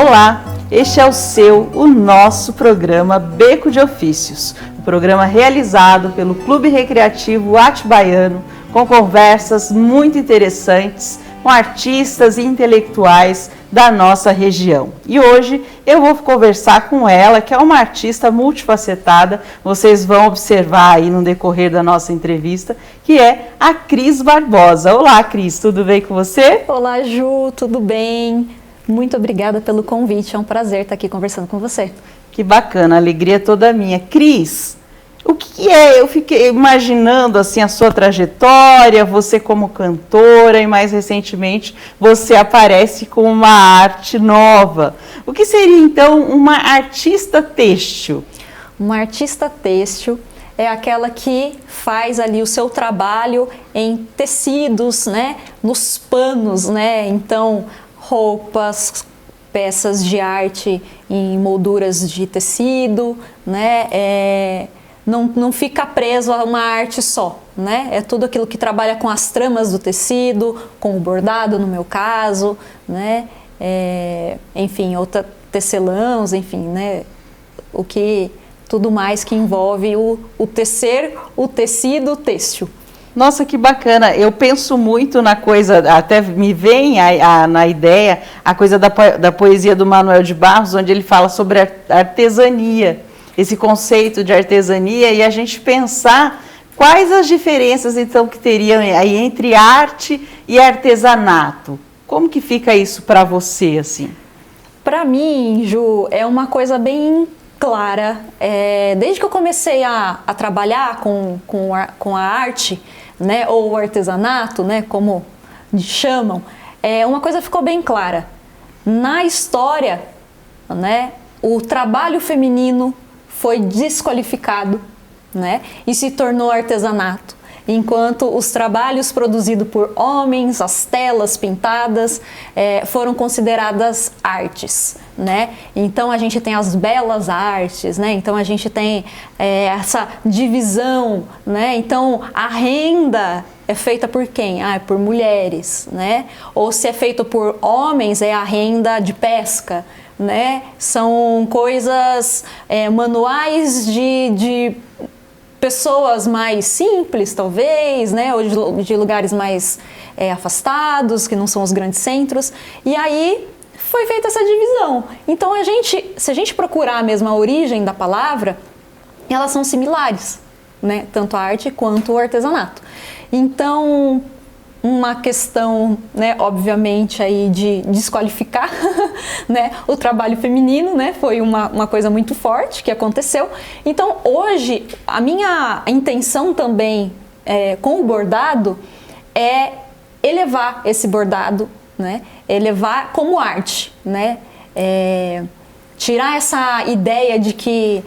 Olá, este é o nosso programa Beco de Ofícios, um programa realizado pelo Clube Recreativo Atibaiano, com conversas muito interessantes com artistas e intelectuais da nossa região. E hoje eu vou conversar com ela, que é uma artista multifacetada, vocês vão observar aí no decorrer da nossa entrevista, que é a Cris Barbosa. Olá, Cris, tudo bem com você? Olá, Ju, tudo bem? Muito obrigada pelo convite, é um prazer estar aqui conversando com você. Que bacana, a alegria é toda minha. Cris, o que é? Eu fiquei imaginando assim a sua trajetória, você como cantora e mais recentemente você aparece com uma arte nova. O que seria então uma artista têxtil? Uma artista têxtil é aquela que faz ali o seu trabalho em tecidos, né, nos panos, né? Então, roupas, peças de arte em molduras de tecido, né? Não fica preso a uma arte só, né? É tudo aquilo que trabalha com as tramas do tecido, com o bordado no meu caso, né? Enfim, outra tecelãos, enfim, né? Tudo mais que envolve o tecer, o tecido têxtil. Nossa, que bacana! Eu penso muito na coisa, até me vem na ideia a coisa da poesia do Manuel de Barros, onde ele fala sobre a artesania, esse conceito de artesania, e a gente pensar quais as diferenças então que teriam aí entre arte e artesanato. Como que fica isso para você, assim? Para mim, Ju, é uma coisa bem clara. Desde que eu comecei a trabalhar com a arte, né, ou o artesanato, né, como chamam, uma coisa ficou bem clara. Na história, né, o trabalho feminino foi desqualificado, né, e se tornou artesanato, enquanto os trabalhos produzidos por homens, as telas pintadas, foram consideradas artes, né? Então a gente tem as belas artes, né? Então a gente tem essa divisão, né? Então a renda é feita por quem? Por mulheres, né? Ou se é feito por homens, é a renda de pesca, né? São coisas manuais de pessoas mais simples, talvez, né, ou de lugares mais afastados, que não são os grandes centros, e aí foi feita essa divisão. Então, se a gente procurar a mesma origem da palavra, elas são similares, né, tanto a arte quanto o artesanato. Então, uma questão, né, obviamente, aí de desqualificar né, o trabalho feminino, né, foi uma coisa muito forte que aconteceu. Então, hoje, a minha intenção também com o bordado é elevar esse bordado, né, elevar como arte, né, tirar essa ideia de que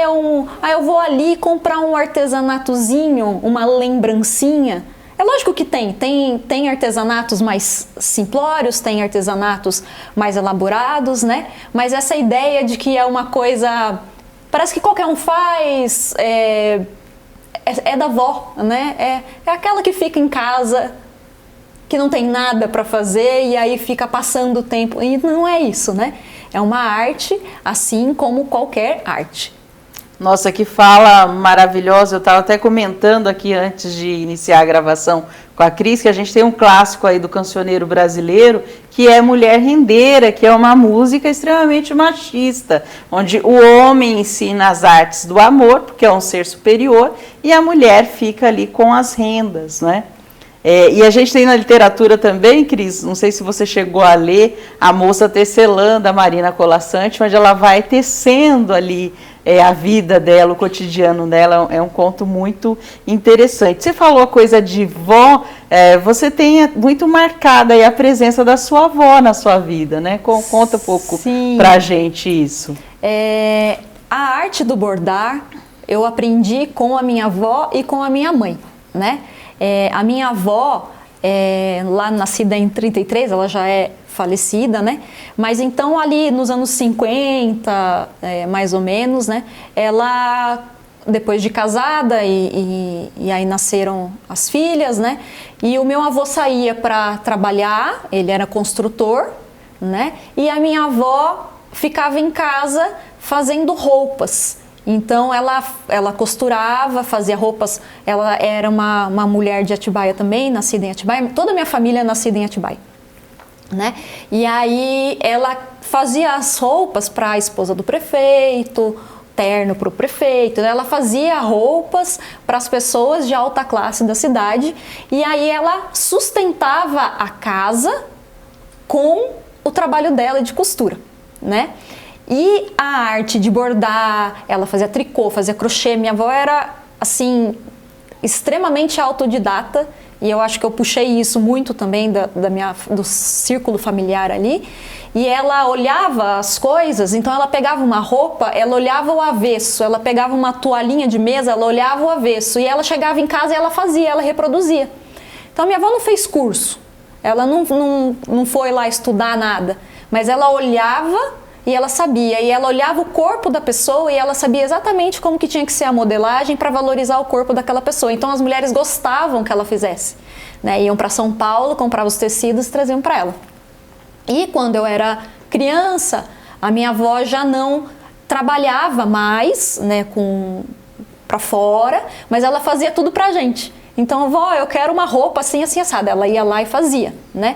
eu vou ali comprar um artesanatozinho, uma lembrancinha. É lógico que tem artesanatos mais simplórios, tem artesanatos mais elaborados, né? Mas essa ideia de que é uma coisa, parece que qualquer um faz, é da avó, né? É aquela que fica em casa, que não tem nada para fazer e aí fica passando o tempo. E não é isso, né? É uma arte, assim como qualquer arte. Nossa, que fala maravilhosa. Eu estava até comentando aqui antes de iniciar a gravação com a Cris, que a gente tem um clássico aí do cancioneiro brasileiro, que é Mulher Rendeira, que é uma música extremamente machista, onde o homem ensina as artes do amor, porque é um ser superior, e a mulher fica ali com as rendas, né? E a gente tem na literatura também, Cris, não sei se você chegou a ler A Moça Tecelã, da Marina Colasanti, onde ela vai tecendo ali a vida dela, o cotidiano dela. É um conto muito interessante. Você falou a coisa de vó, você tem muito marcada aí a presença da sua avó na sua vida, né? Conta um pouco pra gente isso. A arte do bordar eu aprendi com a minha avó e com a minha mãe, né? A minha avó, lá nascida em 33, ela já é falecida, né? Mas então ali nos anos 50, mais ou menos, né? Ela, depois de casada, e aí nasceram as filhas, né? E o meu avô saía para trabalhar, ele era construtor, né? E a minha avó ficava em casa fazendo roupas. Então ela costurava, fazia roupas. Ela era uma mulher de Atibaia também, nascida em Atibaia. Toda a minha família é nascida em Atibaia, né? E aí ela fazia as roupas para a esposa do prefeito, terno para o prefeito. Ela fazia roupas para as pessoas de alta classe da cidade. E aí ela sustentava a casa com o trabalho dela de costura, né? E a arte de bordar, ela fazia tricô, fazia crochê. Minha avó era, assim, extremamente autodidata, e eu acho que eu puxei isso muito também do círculo familiar ali. E ela olhava as coisas, então ela pegava uma roupa, ela olhava o avesso, ela pegava uma toalhinha de mesa, ela olhava o avesso, e ela chegava em casa e ela fazia, ela reproduzia. Então minha avó não fez curso, ela não foi lá estudar nada, mas ela olhava e ela sabia, e ela olhava o corpo da pessoa e ela sabia exatamente como que tinha que ser a modelagem para valorizar o corpo daquela pessoa. Então as mulheres gostavam que ela fizesse, né? Iam para São Paulo, compravam os tecidos e traziam para ela. E quando eu era criança, a minha avó já não trabalhava mais, né, para fora, mas ela fazia tudo pra gente. Então, avó, eu quero uma roupa assim, assim, assada. Ela ia lá e fazia, né?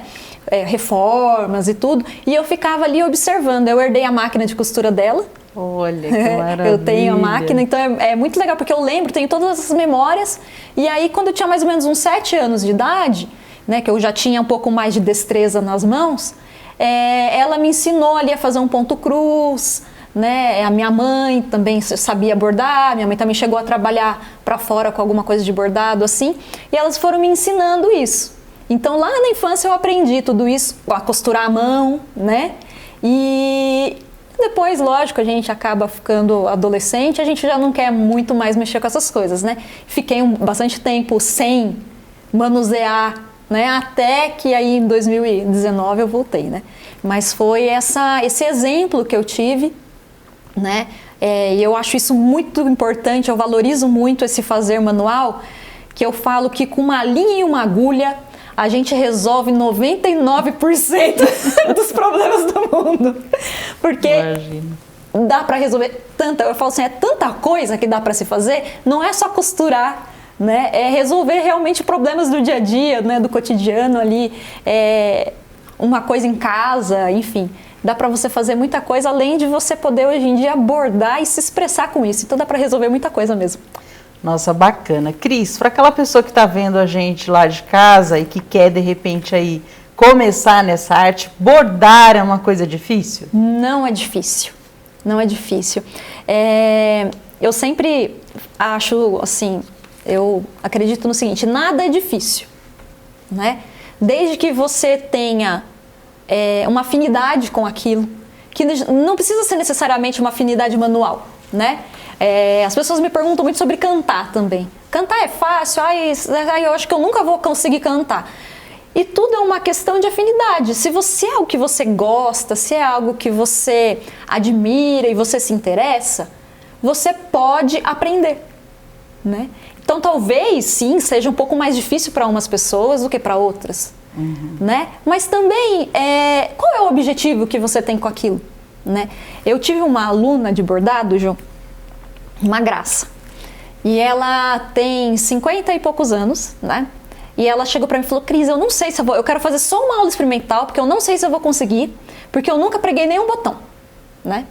Reformas e tudo, e eu ficava ali observando. Eu herdei a máquina de costura dela. Olha, que maravilha. Eu tenho a máquina, então é muito legal, porque eu lembro, tenho todas essas memórias, e aí quando eu tinha mais ou menos uns 7 anos de idade, né, que eu já tinha um pouco mais de destreza nas mãos, ela me ensinou ali a fazer um ponto cruz, né? A minha mãe também sabia bordar, minha mãe também chegou a trabalhar para fora com alguma coisa de bordado assim, e elas foram me ensinando isso. Então lá na infância eu aprendi tudo isso, a costurar a mão, né? E depois, lógico, a gente acaba ficando adolescente, a gente já não quer muito mais mexer com essas coisas, né? Fiquei bastante tempo sem manusear, né? Até que aí em 2019 eu voltei, né? Mas foi esse exemplo que eu tive, né? E eu acho isso muito importante, eu valorizo muito esse fazer manual, que eu falo que com uma linha e uma agulha a gente resolve 99% dos problemas do mundo. Porque dá para resolver eu falo assim, é tanta coisa que dá para se fazer, não é só costurar, né? É resolver realmente problemas do dia a dia, né? Do cotidiano ali, uma coisa em casa, enfim. Dá para você fazer muita coisa, além de você poder hoje em dia abordar e se expressar com isso. Então dá para resolver muita coisa mesmo. Nossa, bacana. Cris, para aquela pessoa que está vendo a gente lá de casa e que quer, de repente, aí começar nessa arte, bordar é uma coisa difícil? Não é difícil. Não é difícil. Eu sempre acho, assim, eu acredito no seguinte, nada é difícil, né? Desde que você tenha uma afinidade com aquilo, que não precisa ser necessariamente uma afinidade manual, né? As pessoas me perguntam muito sobre cantar também. Cantar é fácil? Eu acho que eu nunca vou conseguir cantar. E tudo é uma questão de afinidade. Se é algo que você gosta, se é algo que você admira e você se interessa, você pode aprender, né? Então talvez sim seja um pouco mais difícil para umas pessoas do que para outras, né? Mas também qual é o objetivo que você tem com aquilo, né? Eu tive uma aluna de bordado, Ju, uma graça, e ela tem 50 e poucos anos, né? E ela chegou pra mim e falou, Cris, eu não sei se eu quero fazer só uma aula experimental, porque eu não sei se eu vou conseguir, porque eu nunca preguei nenhum botão, né?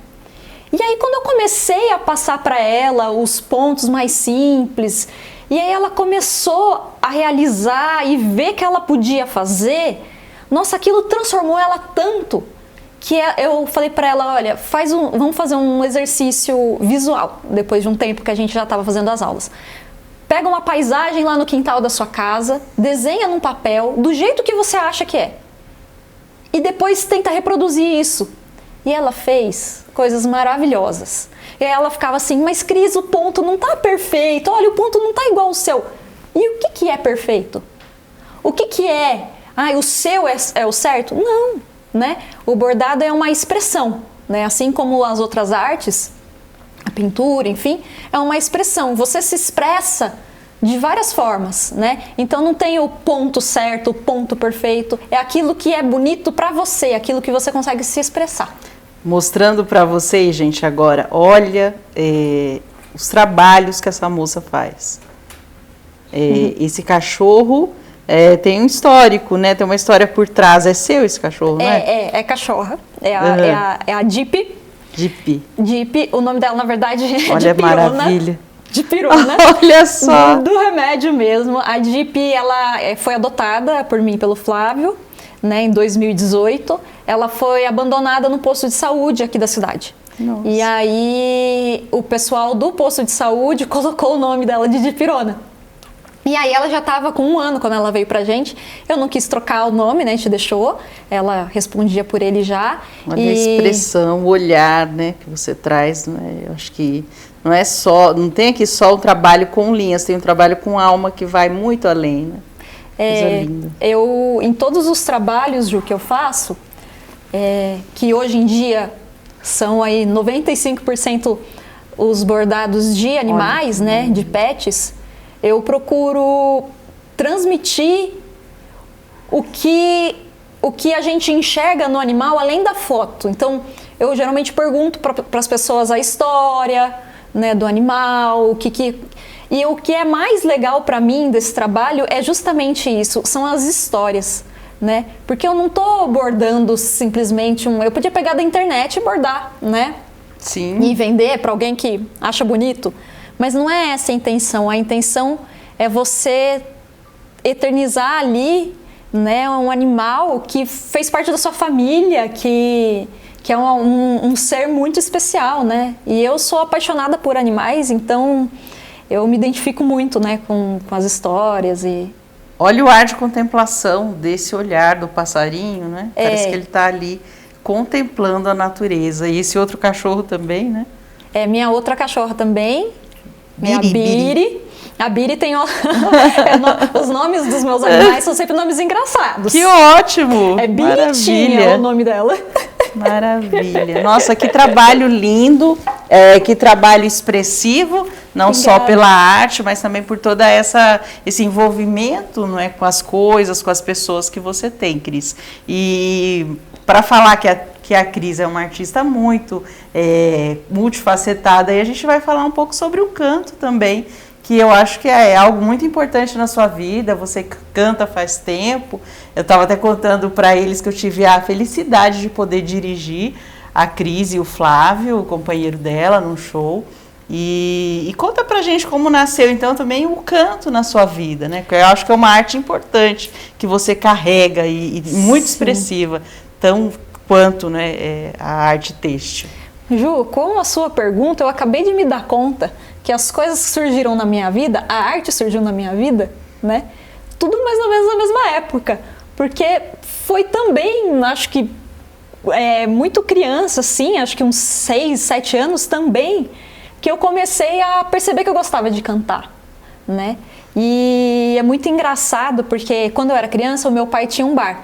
E aí quando eu comecei a passar para ela os pontos mais simples, e aí ela começou a realizar e ver que ela podia fazer, nossa, aquilo transformou ela tanto, que eu falei para ela, olha, vamos fazer um exercício visual, depois de um tempo que a gente já estava fazendo as aulas. Pega uma paisagem lá no quintal da sua casa, desenha num papel, do jeito que você acha que é. E depois tenta reproduzir isso. E ela fez coisas maravilhosas. E aí ela ficava assim, mas Cris, o ponto não tá perfeito, olha, o ponto não tá igual ao seu. E o que é perfeito? O que é? O seu é o certo? Não, né? O bordado é uma expressão, né? Assim como as outras artes, a pintura, enfim, é uma expressão. Você se expressa de várias formas, né? Então não tem o ponto certo, o ponto perfeito, é aquilo que é bonito para você, aquilo que você consegue se expressar. Mostrando para vocês, gente, agora, olha os trabalhos que essa moça faz. Esse cachorro tem um histórico, né? Tem uma história por trás. É seu esse cachorro, né? É cachorra, é a Jeep. Jeep, o nome dela na verdade é olha, Jeepirona. Maravilha. Jeepirona. Olha só. Do remédio mesmo. A Jeep, ela foi adotada por mim, pelo Flávio, né, em 2018. Ela foi abandonada no posto de saúde aqui da cidade. Nossa. E aí o pessoal do posto de saúde colocou o nome dela de Jeepirona. E aí ela já estava com 1 ano quando ela veio pra gente. Eu não quis trocar o nome, né? A gente deixou. Ela respondia por ele já. Olha a expressão, o olhar, né, que você traz, né? Eu acho que não tem aqui só o trabalho com linhas, tem um trabalho com alma que vai muito além, né? Coisa linda. Eu, em todos os trabalhos, Ju, que eu faço, que hoje em dia são aí 95% os bordados de animais, né, de pets, eu procuro transmitir o que a gente enxerga no animal além da foto. Então, eu geralmente pergunto para as pessoas a história, né, do animal, e o que é mais legal para mim desse trabalho é justamente isso, são as histórias, né? Porque eu não tô bordando simplesmente eu podia pegar da internet e bordar, né? Sim. E vender para alguém que acha bonito, mas não é essa a intenção. A intenção é você eternizar ali, né, um animal que fez parte da sua família, que é um ser muito especial, né? E eu sou apaixonada por animais, então eu me identifico muito, né, com as histórias e... Olha o ar de contemplação desse olhar do passarinho, né? Parece que ele está ali contemplando a natureza. E esse outro cachorro também, né? É minha outra cachorra também, minha Biri. Biri. A Biri tem... os nomes dos meus animais são sempre nomes engraçados. Que ótimo! É Biritinha o nome dela. Maravilha. Nossa, que trabalho lindo, que trabalho expressivo, não só pela arte, mas também por toda esse envolvimento, não é, com as coisas, com as pessoas que você tem, Cris. E para falar que a Cris é uma artista muito multifacetada, e a gente vai falar um pouco sobre o canto também, que eu acho que é algo muito importante na sua vida. Você canta faz tempo. Eu estava até contando para eles que eu tive a felicidade de poder dirigir a Cris e o Flávio, o companheiro dela, num show. E conta pra gente como nasceu, então, também o canto na sua vida, né? Porque eu acho que é uma arte importante que você carrega e muito expressiva, tão quanto, né, a arte têxtil. Ju, com a sua pergunta, eu acabei de me dar conta que as coisas que surgiram na minha vida, a arte surgiu na minha vida, né? Tudo mais ou menos na mesma época. Porque foi também, acho que muito criança, assim, acho que uns 6, 7 anos também, que eu comecei a perceber que eu gostava de cantar, né? E é muito engraçado, porque quando eu era criança, o meu pai tinha um bar,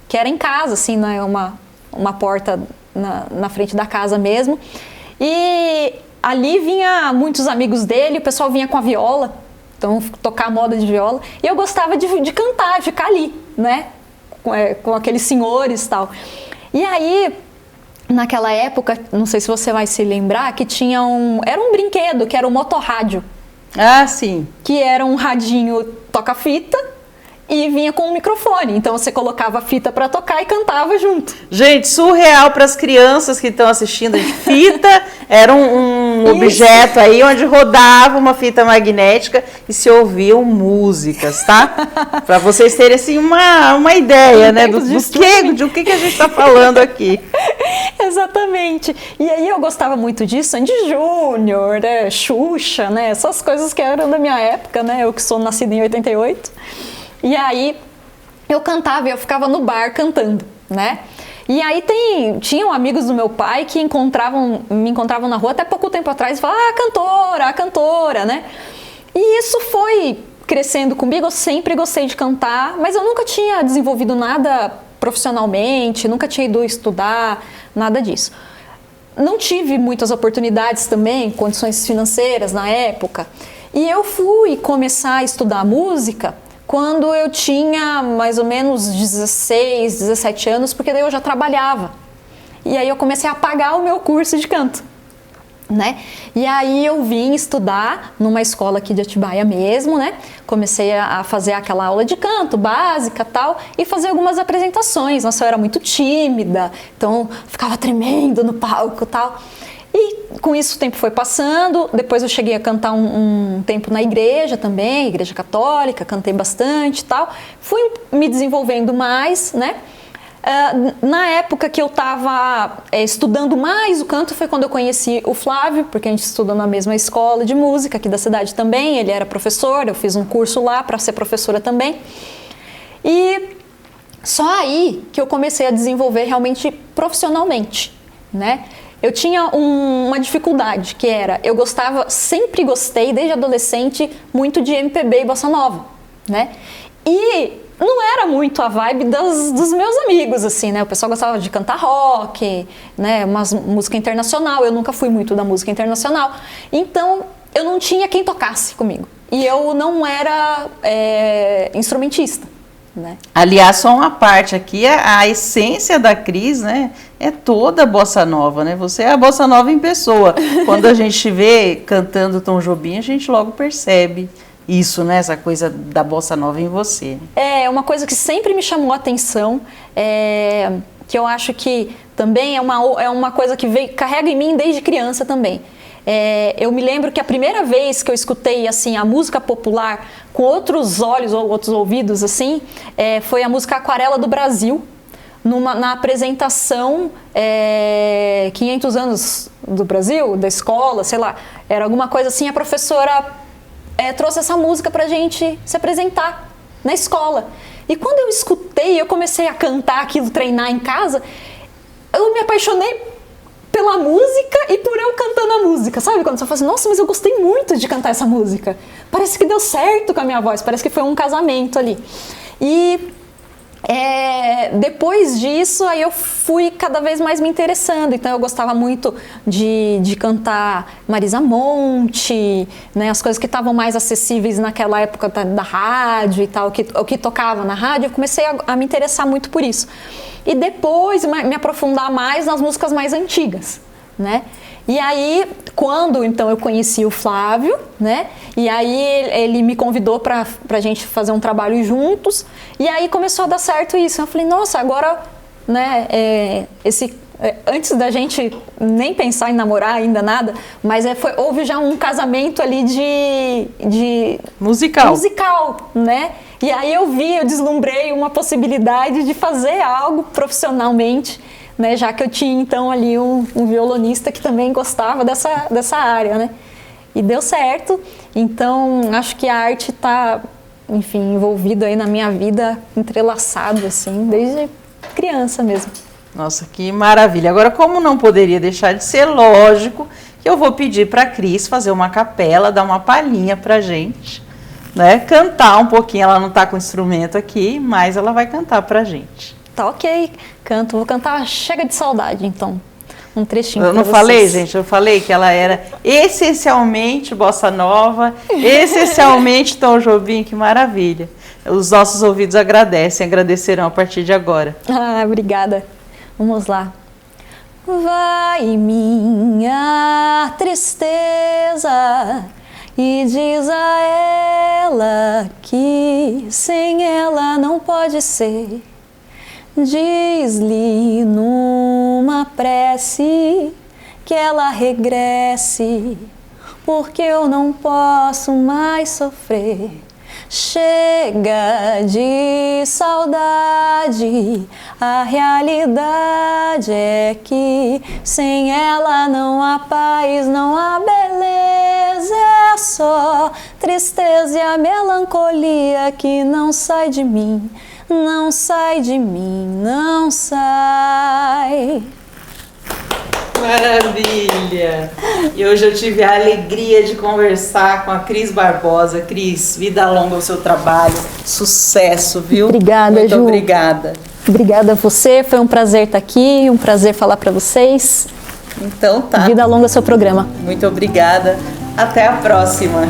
que era em casa, assim, né? Uma porta na frente da casa mesmo. E ali vinha muitos amigos dele, o pessoal vinha com a viola, então tocar moda de viola, e eu gostava de cantar, de ficar ali, né, com aqueles senhores e tal. E aí, naquela época, não sei se você vai se lembrar, que era um brinquedo, que era o motorrádio. Ah, sim. Que era um radinho toca-fita, e vinha com um microfone, então você colocava a fita para tocar e cantava junto. Gente, surreal para as crianças que estão assistindo. Fita era um objeto aí onde rodava uma fita magnética e se ouviam músicas, tá? Para vocês terem assim uma ideia, né, do que a gente está falando aqui. Exatamente. E aí eu gostava muito disso, Sandy Júnior, Xuxa, né, essas coisas que eram da minha época, né, eu que sou nascida em 88. E aí eu cantava e eu ficava no bar cantando, né? E aí tinham amigos do meu pai que me encontravam na rua até pouco tempo atrás e falavam, a cantora, né? E isso foi crescendo comigo, eu sempre gostei de cantar, mas eu nunca tinha desenvolvido nada profissionalmente, nunca tinha ido estudar, nada disso. Não tive muitas oportunidades também, condições financeiras na época. E eu fui começar a estudar música quando eu tinha mais ou menos 16, 17 anos, porque daí eu já trabalhava. E aí eu comecei a pagar o meu curso de canto, né? E aí eu vim estudar numa escola aqui de Atibaia mesmo, né? Comecei a fazer aquela aula de canto básica tal, e fazer algumas apresentações. Nossa, eu era muito tímida, então ficava tremendo no palco tal. E com isso o tempo foi passando, depois eu cheguei a cantar um tempo na igreja também, igreja católica, cantei bastante e tal. Fui me desenvolvendo mais, né? Na época que eu estava estudando mais o canto foi quando eu conheci o Flávio, porque a gente estudou na mesma escola de música aqui da cidade também, ele era professor, eu fiz um curso lá para ser professora também. E só aí que eu comecei a desenvolver realmente profissionalmente, né? Eu tinha uma dificuldade, que era, eu sempre gostei, desde adolescente, muito de MPB e bossa nova, né? E não era muito a vibe dos meus amigos, assim, né? O pessoal gostava de cantar rock, né? Música internacional, eu nunca fui muito da música internacional. Então, eu não tinha quem tocasse comigo. E eu não era instrumentista, né? Aliás, só uma parte aqui, a essência da Cris, né, é toda a bossa nova, né? Você é a bossa nova em pessoa. Quando a gente vê cantando Tom Jobim, a gente logo percebe isso, né? Essa coisa da bossa nova em você. É uma coisa que sempre me chamou a atenção, que eu acho que também é uma coisa que carrega em mim desde criança também. Eu me lembro que a primeira vez que eu escutei assim a música popular com outros olhos ou outros ouvidos assim, foi a música Aquarela do Brasil, na apresentação 500 anos do Brasil, da escola, sei lá, era alguma coisa assim, a professora trouxe essa música pra gente se apresentar na escola. E quando eu escutei, eu comecei a cantar aquilo, treinar em casa, eu me apaixonei pela música e por eu cantando a música, sabe? Quando você fala assim, nossa, mas eu gostei muito de cantar essa música. Parece que deu certo com a minha voz, parece que foi um casamento ali. E depois disso, aí eu fui cada vez mais me interessando. Então eu gostava muito de cantar Marisa Monte, né? As coisas que estavam mais acessíveis naquela época da rádio e tal, o que tocava na rádio, eu comecei a me interessar muito por isso. E depois me aprofundar mais nas músicas mais antigas, né? E aí, quando então eu conheci o Flávio, né? E aí ele me convidou pra gente fazer um trabalho juntos. E aí começou a dar certo isso. Eu falei, nossa, agora, né? Antes da gente nem pensar em namorar ainda nada, mas houve já um casamento ali de musical, né? E aí eu deslumbrei uma possibilidade de fazer algo profissionalmente, né, já que eu tinha então ali um violonista que também gostava dessa área, né? E deu certo. Então acho que a arte está, enfim, envolvida aí na minha vida, entrelaçado assim, desde criança mesmo. Nossa, que maravilha. Agora, como não poderia deixar de ser, lógico que eu vou pedir para a Cris fazer uma capela, dar uma palhinha pra gente, né? Cantar um pouquinho. Ela não está com o instrumento aqui, mas ela vai cantar pra gente. Tá ok, vou cantar Chega de Saudade, então, um trechinho pra vocês. Eu não falei, gente, eu falei que ela era essencialmente bossa nova, essencialmente Tom Jobim, que maravilha. Os nossos ouvidos agradecerão a partir de agora. Ah, obrigada. Vamos lá. Vai minha tristeza e diz a ela que sem ela não pode ser. Diz-lhe numa prece que ela regresse, porque eu não posso mais sofrer. Chega de saudade, a realidade é que sem ela não há paz, não há beleza, é só tristeza e a melancolia que não sai de mim. Não sai de mim, não sai. Maravilha! E hoje eu tive a alegria de conversar com a Cris Barbosa. Cris, vida longa ao seu trabalho, sucesso, viu? Obrigada, Muito Ju. Obrigada. Obrigada a você, foi um prazer estar aqui, um prazer falar para vocês. Então tá. Vida longa ao seu programa. Muito obrigada. Até a próxima.